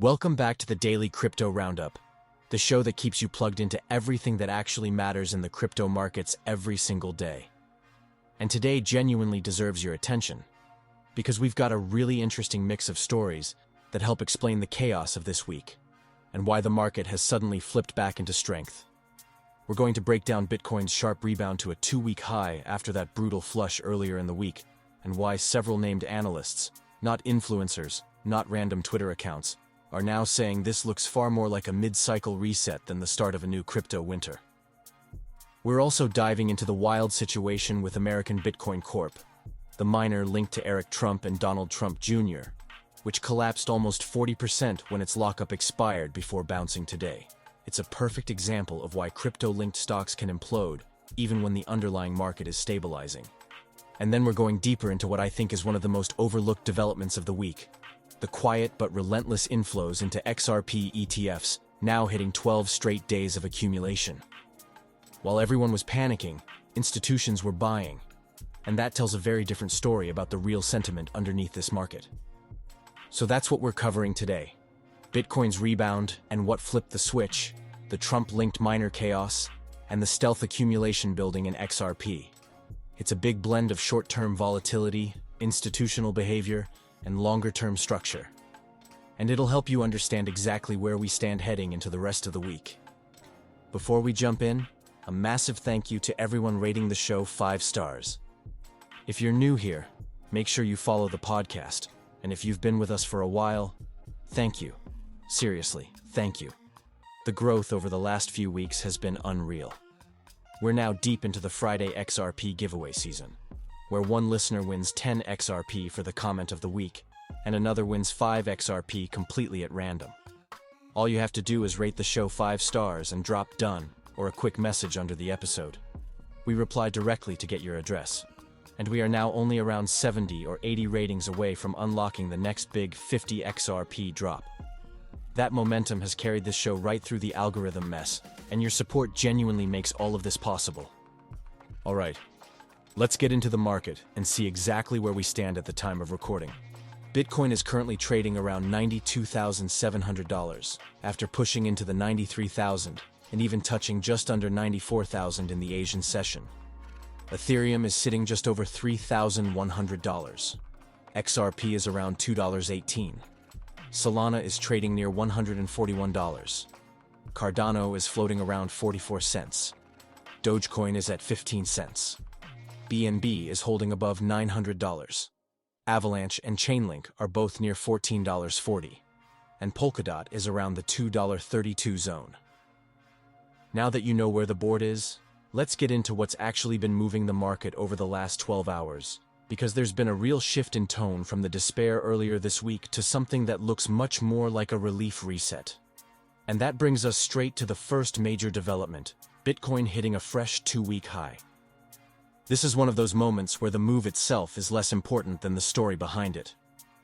Welcome back to the Daily Crypto Roundup, the show that keeps you plugged into everything that actually matters in the crypto markets every single day. And today genuinely deserves your attention, because we've got a really interesting mix of stories that help explain the chaos of this week, and why the market has suddenly flipped back into strength. We're going to break down Bitcoin's sharp rebound to a 2-week high after that brutal flush earlier in the week, and why several named analysts, not influencers, not random Twitter accounts, are now saying this looks far more like a mid-cycle reset than the start of a new crypto winter. We're also diving into the wild situation with American Bitcoin Corp, the miner linked to Eric Trump and Donald Trump Jr., which collapsed almost 40% when its lockup expired before bouncing today. It's a perfect example of why crypto-linked stocks can implode, even when the underlying market is stabilizing. And then we're going deeper into what I think is one of the most overlooked developments of the week: the quiet but relentless inflows into XRP ETFs, now hitting 12 straight days of accumulation. While everyone was panicking, institutions were buying. And that tells a very different story about the real sentiment underneath this market. So that's what we're covering today: Bitcoin's rebound and what flipped the switch, the Trump-linked miner chaos, and the stealth accumulation building in XRP. It's a big blend of short-term volatility, institutional behavior, and longer-term structure. And it'll help you understand exactly where we stand heading into the rest of the week. Before we jump in, a massive thank you to everyone rating the show 5 stars. If you're new here, make sure you follow the podcast. And if you've been with us for a while, thank you. Seriously, thank you. The growth over the last few weeks has been unreal. We're now deep into the Friday XRP giveaway season, where one listener wins 10 XRP for the comment of the week, and another wins 5 XRP completely at random. All you have to do is rate the show 5 stars and drop "done" or a quick message under the episode. We reply directly to get your address. And we are now only around 70 or 80 ratings away from unlocking the next big 50 XRP drop. That momentum has carried this show right through the algorithm mess, and your support genuinely makes all of this possible. Alright, let's get into the market and see exactly where we stand at the time of recording. Bitcoin is currently trading around $92,700, after pushing into the 93,000 and even touching just under 94,000 in the Asian session. Ethereum is sitting just over $3,100. XRP is around $2.18. Solana is trading near $141. Cardano is floating around 44 cents. Dogecoin is at 15 cents. BNB is holding above $900. Avalanche and Chainlink are both near $14.40. And Polkadot is around the $2.32 zone. Now that you know where the board is, let's get into what's actually been moving the market over the last 12 hours, because there's been a real shift in tone from the despair earlier this week to something that looks much more like a relief reset. And that brings us straight to the first major development: Bitcoin hitting a fresh 2-week high. This is one of those moments where the move itself is less important than the story behind it.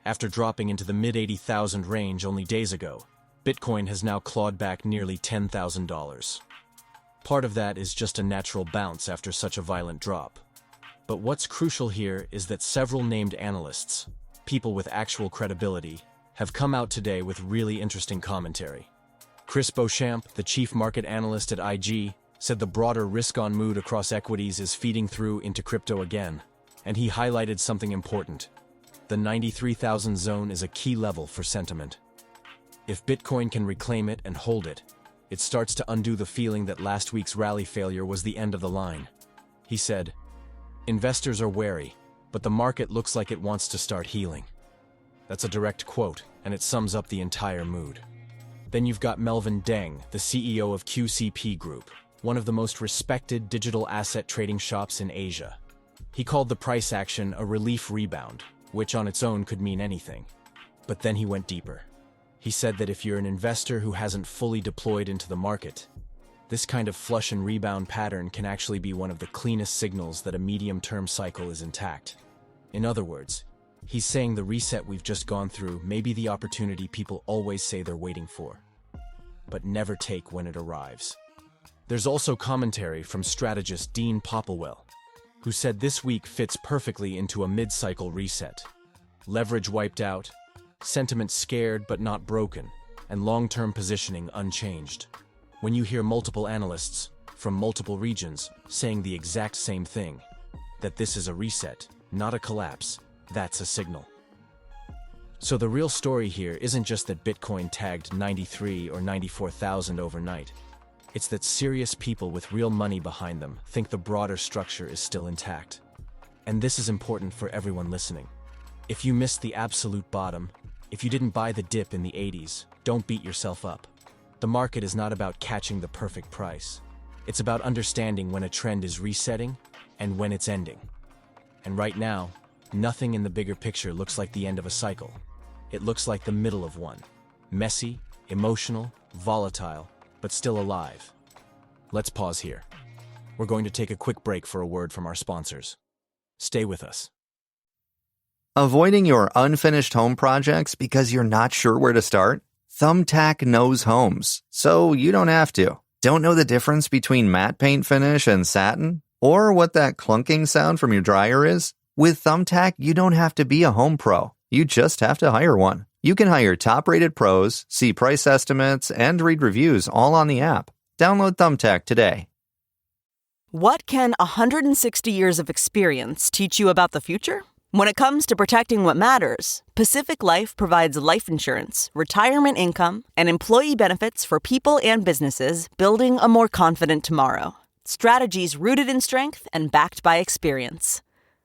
After dropping into the mid-80,000 range only days ago, Bitcoin has now clawed back nearly $10,000. Part of that is just a natural bounce after such a violent drop. But what's crucial here is that several named analysts, people with actual credibility, have come out today with really interesting commentary. Chris Beauchamp, the chief market analyst at IG, said the broader risk-on mood across equities is feeding through into crypto again, and he highlighted something important. The 93,000 zone is a key level for sentiment. If Bitcoin can reclaim it and hold it, it starts to undo the feeling that last week's rally failure was the end of the line. He said, "Investors are wary, but the market looks like it wants to start healing." That's a direct quote, and it sums up the entire mood. Then you've got Melvin Deng, the CEO of QCP Group, one of the most respected digital asset trading shops in Asia. He called the price action a relief rebound, which on its own could mean anything. But then he went deeper. He said that if you're an investor who hasn't fully deployed into the market, this kind of flush and rebound pattern can actually be one of the cleanest signals that a medium-term cycle is intact. In other words, he's saying the reset we've just gone through may be the opportunity people always say they're waiting for, but never take when it arrives. There's also commentary from strategist Dean Popplewell, who said this week fits perfectly into a mid-cycle reset. Leverage wiped out, sentiment scared but not broken, and long-term positioning unchanged. When you hear multiple analysts from multiple regions saying the exact same thing, that this is a reset, not a collapse, that's a signal. So the real story here isn't just that Bitcoin tagged 93 or 94,000 overnight. It's that serious people with real money behind them think the broader structure is still intact. And this is important for everyone listening. If you missed the absolute bottom, if you didn't buy the dip in the 80s, don't beat yourself up. The market is not about catching the perfect price. It's about understanding when a trend is resetting and when it's ending. And right now, nothing in the bigger picture looks like the end of a cycle. It looks like the middle of one. Messy, emotional, volatile, but still alive. Let's pause here. We're going to take a quick break for a word from our sponsors. Stay with us. Avoiding your unfinished home projects because you're not sure where to start? Thumbtack knows homes, so you don't have to. Don't know the difference between matte paint finish and satin? Or what that clunking sound from your dryer is? With Thumbtack, you don't have to be a home pro. You just have to hire one. You can hire top-rated pros, see price estimates, and read reviews all on the app. Download Thumbtack today. What can 160 years of experience teach you about the future? When it comes to protecting what matters, Pacific Life provides life insurance, retirement income, and employee benefits for people and businesses building a more confident tomorrow. Strategies rooted in strength and backed by experience.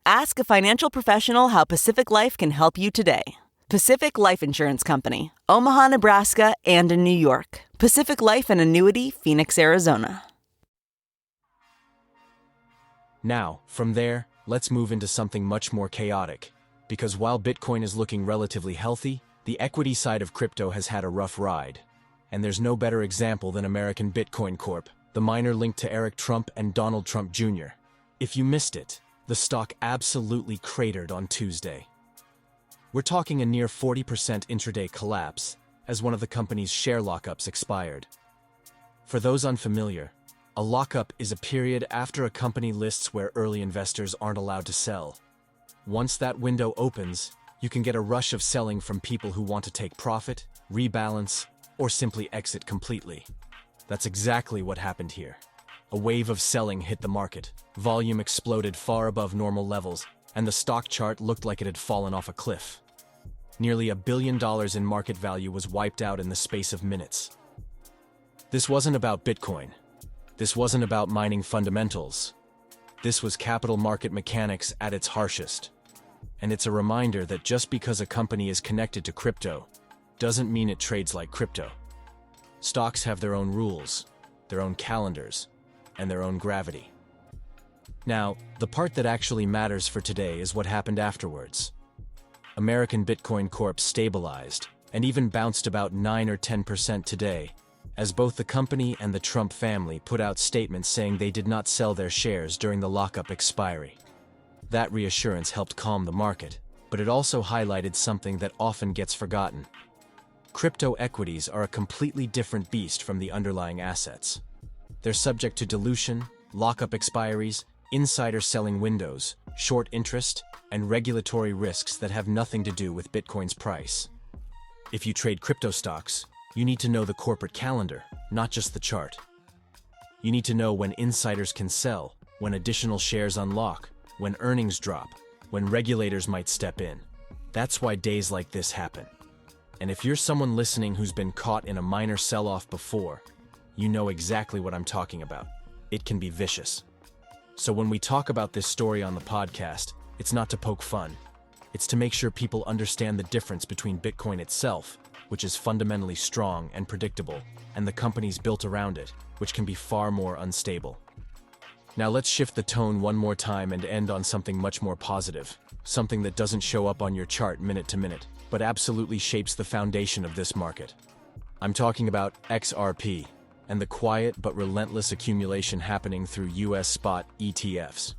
Ask a financial professional how Pacific Life can help you today. Pacific Life Insurance Company, Omaha, Nebraska, and in New York. Pacific Life and Annuity, Phoenix, Arizona. Now, from there, let's move into something much more chaotic. Because while Bitcoin is looking relatively healthy, the equity side of crypto has had a rough ride. And there's no better example than American Bitcoin Corp, the miner linked to Eric Trump and Donald Trump Jr. If you missed it, the stock absolutely cratered on Tuesday. We're talking a near 40% intraday collapse, as one of the company's share lockups expired. For those unfamiliar, a lockup is a period after a company lists where early investors aren't allowed to sell. Once that window opens, you can get a rush of selling from people who want to take profit, rebalance, or simply exit completely. That's exactly what happened here. A wave of selling hit the market, volume exploded far above normal levels, and the stock chart looked like it had fallen off a cliff. Nearly $1 billion in market value was wiped out in the space of minutes. This wasn't about Bitcoin. This wasn't about mining fundamentals. This was capital market mechanics at its harshest. And it's a reminder that just because a company is connected to crypto, doesn't mean it trades like crypto. Stocks have their own rules, their own calendars, and their own gravity. Now, the part that actually matters for today is what happened afterwards. American Bitcoin Corp stabilized, and even bounced about 9 or 10% today, as both the company and the Trump family put out statements saying they did not sell their shares during the lockup expiry. That reassurance helped calm the market, but it also highlighted something that often gets forgotten. Crypto equities are a completely different beast from the underlying assets. They're subject to dilution, lockup expiries, insider selling windows, short interest, and regulatory risks that have nothing to do with Bitcoin's price. If you trade crypto stocks, you need to know the corporate calendar, not just the chart. You need to know when insiders can sell, when additional shares unlock, when earnings drop, when regulators might step in. That's why days like this happen. And if you're someone listening who's been caught in a minor sell-off before, you know exactly what I'm talking about. It can be vicious. So when we talk about this story on the podcast, it's not to poke fun. It's to make sure people understand the difference between Bitcoin itself, which is fundamentally strong and predictable, and the companies built around it, which can be far more unstable. Now let's shift the tone one more time and end on something much more positive, something that doesn't show up on your chart minute to minute, but absolutely shapes the foundation of this market. I'm talking about XRP, and the quiet but relentless accumulation happening through US spot ETFs.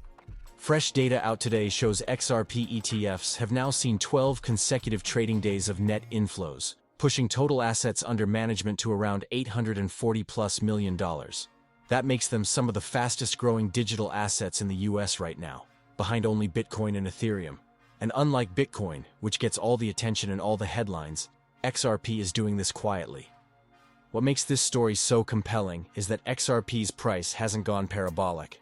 Fresh data out today shows XRP ETFs have now seen 12 consecutive trading days of net inflows, pushing total assets under management to around $840+ million. That makes them some of the fastest growing digital assets in the US right now, behind only Bitcoin and Ethereum. And unlike Bitcoin, which gets all the attention and all the headlines, XRP is doing this quietly, What makes this story so compelling is that XRP's price hasn't gone parabolic.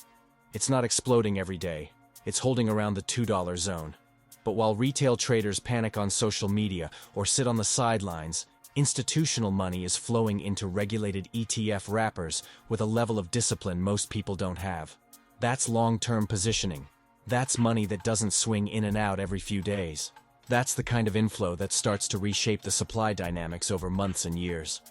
It's not exploding every day, it's holding around the $2 zone. But while retail traders panic on social media or sit on the sidelines, institutional money is flowing into regulated ETF wrappers with a level of discipline most people don't have. That's long-term positioning. That's money that doesn't swing in and out every few days. That's the kind of inflow that starts to reshape the supply dynamics over months and years.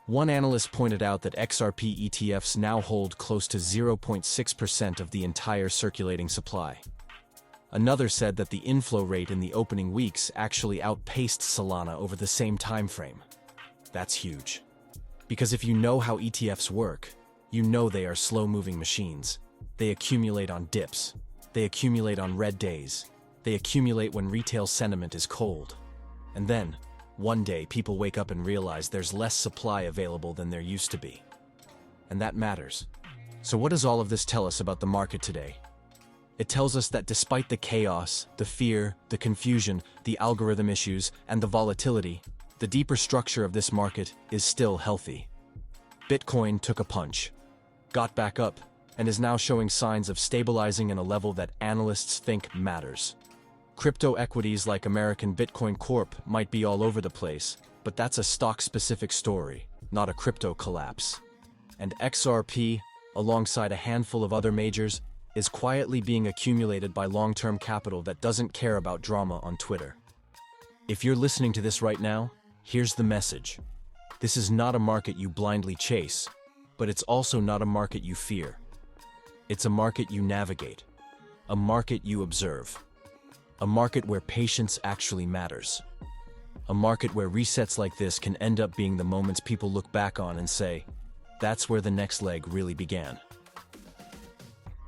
One analyst pointed out that XRP ETFs now hold close to 0.6% of the entire circulating supply. Another said that the inflow rate in the opening weeks actually outpaced Solana over the same time frame. That's huge. Because if you know how ETFs work, you know they are slow-moving machines. They accumulate on dips. They accumulate on red days. They accumulate when retail sentiment is cold. And then, one day, people wake up and realize there's less supply available than there used to be. And that matters. So what does all of this tell us about the market today? It tells us that despite the chaos, the fear, the confusion, the algorithm issues, and the volatility, the deeper structure of this market is still healthy. Bitcoin took a punch, got back up, and is now showing signs of stabilizing in a level that analysts think matters. Crypto equities like American Bitcoin Corp might be all over the place, but that's a stock-specific story, not a crypto collapse. And XRP, alongside a handful of other majors, is quietly being accumulated by long-term capital that doesn't care about drama on Twitter. If you're listening to this right now, here's the message. This is not a market you blindly chase, but it's also not a market you fear. It's a market you navigate, a market you observe, a market where patience actually matters, a market where resets like this can end up being the moments people look back on and say, that's where the next leg really began.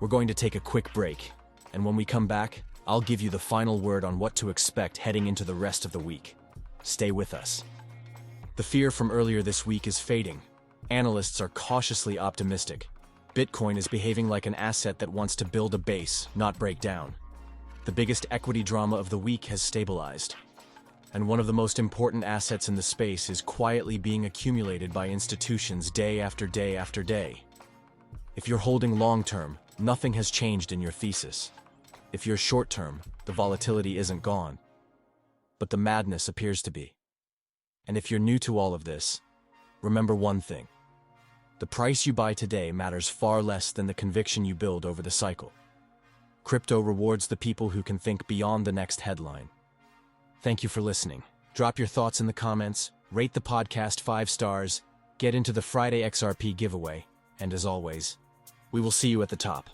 We're going to take a quick break, and when we come back, I'll give you the final word on what to expect heading into the rest of the week. Stay with us. The fear from earlier this week is fading. Analysts are cautiously optimistic. Bitcoin is behaving like an asset that wants to build a base, not break down. The biggest equity drama of the week has stabilized. And one of the most important assets in the space is quietly being accumulated by institutions day after day after day. If you're holding long-term, nothing has changed in your thesis. If you're short-term, the volatility isn't gone. But the madness appears to be. And if you're new to all of this, remember one thing. The price you buy today matters far less than the conviction you build over the cycle. Crypto rewards the people who can think beyond the next headline. Thank you for listening. Drop your thoughts in the comments, rate the podcast 5 stars, get into the Friday XRP giveaway, and as always, we will see you at the top.